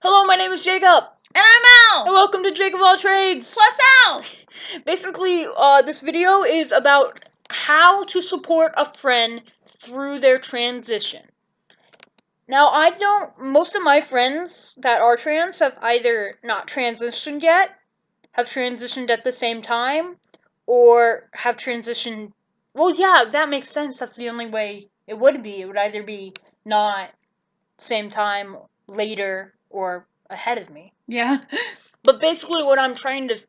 Hello, my name is Jacob. And I'm And Al! welcome to Jacob of All Trades. Plus Al! Basically, this video is about how to support a friend through their transition. Now, most of my friends that are trans have either not transitioned yet, have transitioned at the same time, or have transitioned. Well, yeah, that makes sense. That's the only way it would be. It would either be not same time, later, or ahead of me. Yeah. But basically what I'm trying to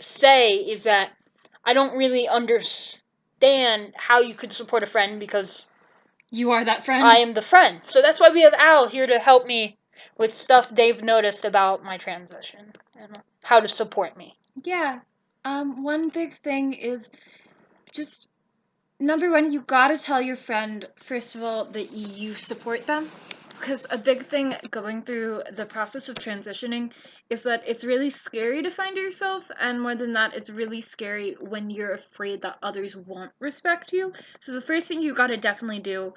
say is that I don't really understand how you could support a friend because You are that friend? I am the friend. So that's why we have Al here to help me with stuff they've noticed about my transition and how to support me. Yeah. One big thing is just, number one, you gotta tell your friend, first of all, that you support them. Because a big thing going through the process of transitioning is that it's really scary to find yourself, and more than that, it's really scary when you're afraid that others won't respect you. So the first thing you gotta definitely do,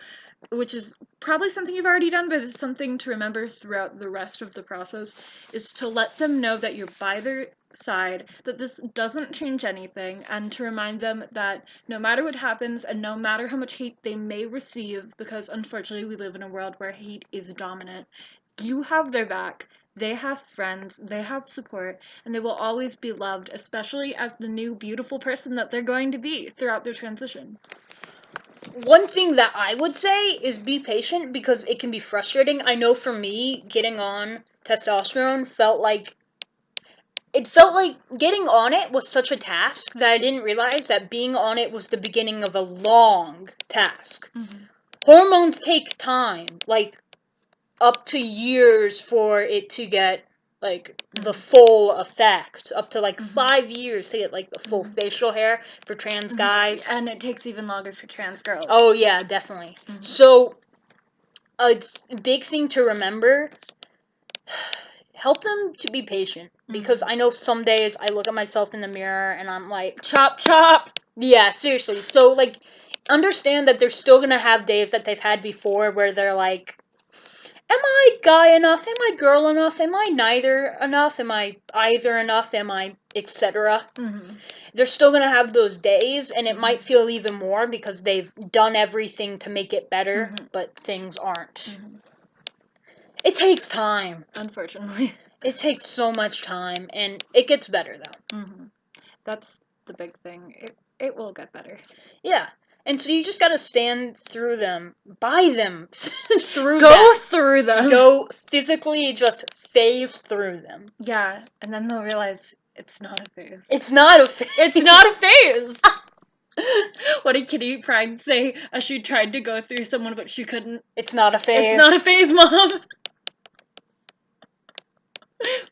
which is probably something you've already done, but it's something to remember throughout the rest of the process, is to let them know that you're by their side, that this doesn't change anything, and to remind them that no matter what happens and no matter how much hate they may receive, because unfortunately we live in a world where hate is dominant, you have their back. They have friends, they have support, and they will always be loved, especially as the new beautiful person that they're going to be throughout their transition. One thing that I would say is be patient because it can be frustrating. I know for me, getting on testosterone felt like getting on it was such a task that I didn't realize that being on it was the beginning of a long task. Mm-hmm. Hormones take time, like up to years for it to get like the full effect, up to like 5 years to get like the full facial hair for trans guys. And it takes even longer for trans girls. Oh yeah, definitely. So a big thing to remember, help them to be patient, because I know some days I look at myself in the mirror and I'm like, chop chop. Yeah, seriously. So like understand that they're still gonna have days that they've had before where they're like, am I guy enough? Am I girl enough? Am I neither enough? Am I either enough? Am I etc.? They're still gonna have those days, and it might feel even more because they've done everything to make it better, but things aren't. It takes time. Unfortunately. It takes so much time, and it gets better, though. That's the big thing. It will get better. Yeah. And so you just gotta stand through them, by them, through Go them. through them. Go physically just phase through them. Yeah, and then they'll realize it's not a phase. It's not a phase. It's not a phase! What did Kitty Pryde say as she tried to go through someone but she couldn't? It's not a phase. It's not a phase, Mom!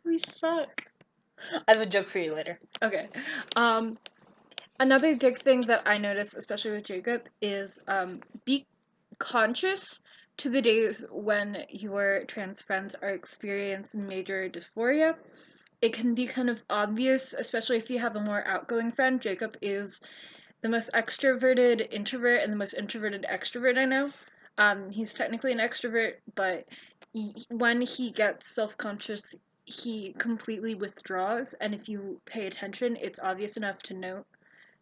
We suck. I have a joke for you later. Okay. Another big thing that I notice, especially with Jacob, is be conscious to the days when your trans friends are experiencing major dysphoria. It can be kind of obvious, especially if you have a more outgoing friend. Jacob is the most extroverted introvert and the most introverted extrovert I know. He's technically an extrovert, but when he gets self-conscious, he completely withdraws, and if you pay attention, it's obvious enough to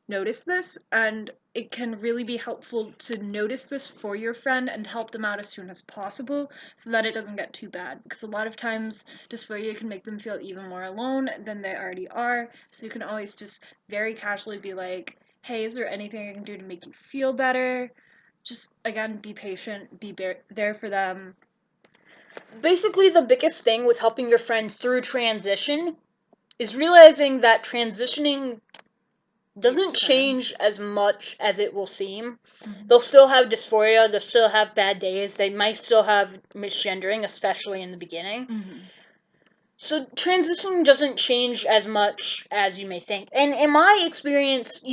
notice this, and it can really be helpful to notice this for your friend and help them out as soon as possible so that it doesn't get too bad, because a lot of times dysphoria can make them feel even more alone than they already are. So you can always just very casually be like, hey, is there anything I can do to make you feel better? Just, again, be patient, be there for them. Basically, the biggest thing with helping your friend through transition is realizing that transitioning doesn't change as much as it will seem. They'll still have dysphoria, they'll still have bad days, they might still have misgendering, especially in the beginning. So transitioning doesn't change as much as you may think. And in my experience,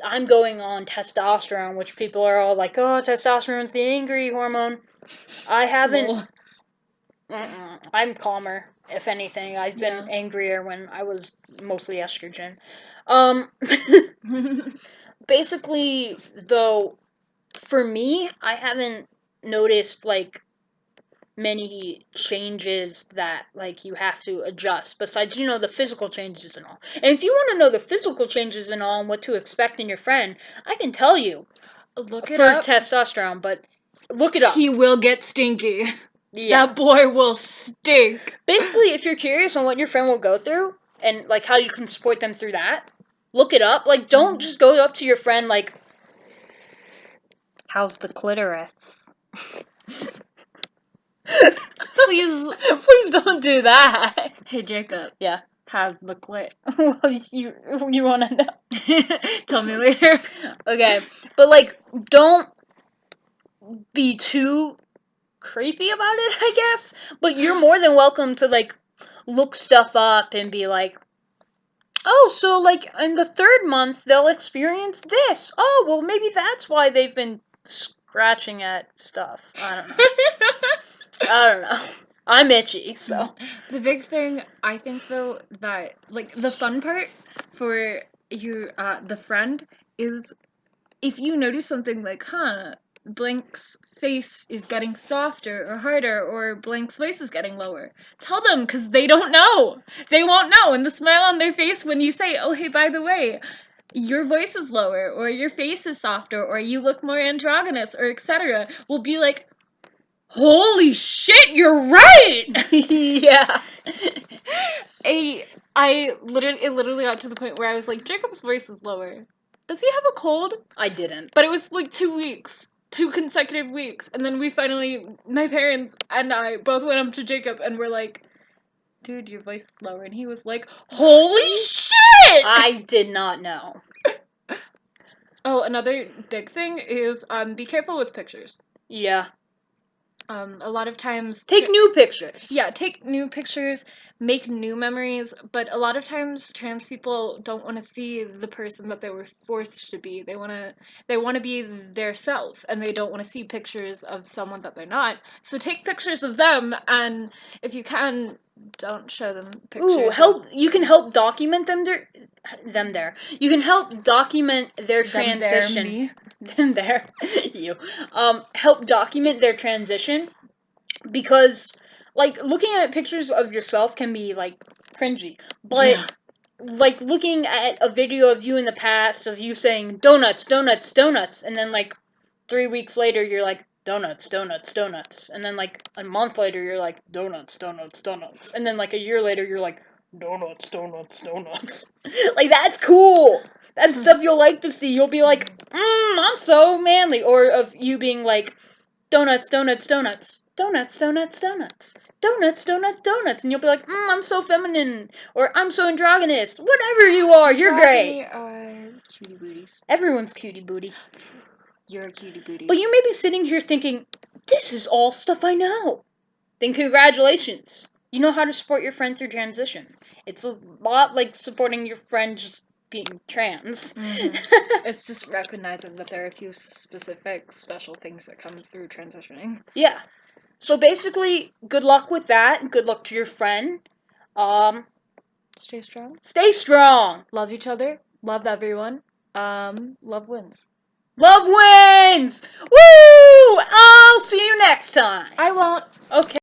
I'm going on testosterone, which people are all like, oh, testosterone's the angry hormone. I haven't... I'm calmer, if anything. I've been angrier when I was mostly estrogen. Basically, though, for me, I haven't noticed, like, many changes that, like, you have to adjust, besides, the physical changes and all. And if you want to know the physical changes and all and what to expect in your friend, I can tell you. Look it for up. testosterone, but look it up. He will get stinky. Yeah. That boy will stink. Basically, if you're curious on what your friend will go through, and, like, how you can support them through that, look it up. Like, don't just go up to your friend, like, how's the clitoris? Please don't do that. Hey, Jacob. Yeah. How's the clit? Well, you want to know? Tell me later. Okay, but, like, don't be too creepy about it, I guess. But you're more than welcome to, like, look stuff up and be like, oh, so, like, in the 3rd month, they'll experience this. Oh, well, maybe that's why they've been scratching at stuff. I don't know. I'm itchy, so. The big thing, I think, though, that, like, the fun part for you, the friend, is if you notice something like, Blank's face is getting softer or harder, or Blank's voice is getting lower, tell them, because they don't know. They won't know. And the smile on their face when you say, oh, hey, by the way, your voice is lower, or your face is softer, or you look more androgynous, or etc., will be like, holy shit, you're right! Yeah. It literally got to the point where I was like, Jacob's voice is lower. Does he have a cold? I didn't. But it was like 2 weeks. 2 consecutive weeks. And then my parents and I both went up to Jacob and were like, dude, your voice is lower. And he was like, holy shit! I did not know. Oh, another big thing is be careful with pictures. Yeah. A lot of times... Take new pictures. Yeah, take new pictures, make new memories, but a lot of times trans people don't want to see the person that they were forced to be. They want to be their self, and they don't want to see pictures of someone that they're not. So take pictures of them, and if you can, don't show them pictures. You can help document them there. You can help document their transition. Them there, you. Help document their transition, because, like, looking at pictures of yourself can be, like, cringy. But, like, looking at a video of you in the past, of you saying, donuts, donuts, donuts, and then, like, 3 weeks later, you're like, donuts, donuts, donuts. And then, like, a month later, you're like, donuts, donuts, donuts. And then, like, a year later, you're like, donuts, donuts, donuts. Like, that's cool! That's stuff you'll like to see. You'll be like, I'm so manly. Or of you being like, donuts, donuts, donuts. Donuts, donuts, donuts. Donuts, donuts, donuts. And you'll be like, I'm so feminine. Or I'm so androgynous. Whatever you are, you're great. Cutie booties. Everyone's cutie booty. You're a cutie booty. But you may be sitting here thinking, this is all stuff I know. Then congratulations. You know how to support your friend through transition. It's a lot like supporting your friend just being trans. Mm-hmm. It's just recognizing that there are a few specific special things that come through transitioning. Yeah. So basically, good luck with that. Good luck to your friend. Stay strong. Stay strong. Love each other. Love everyone. Love wins. Love wins! Woo! I'll see you next time. I won't. Okay.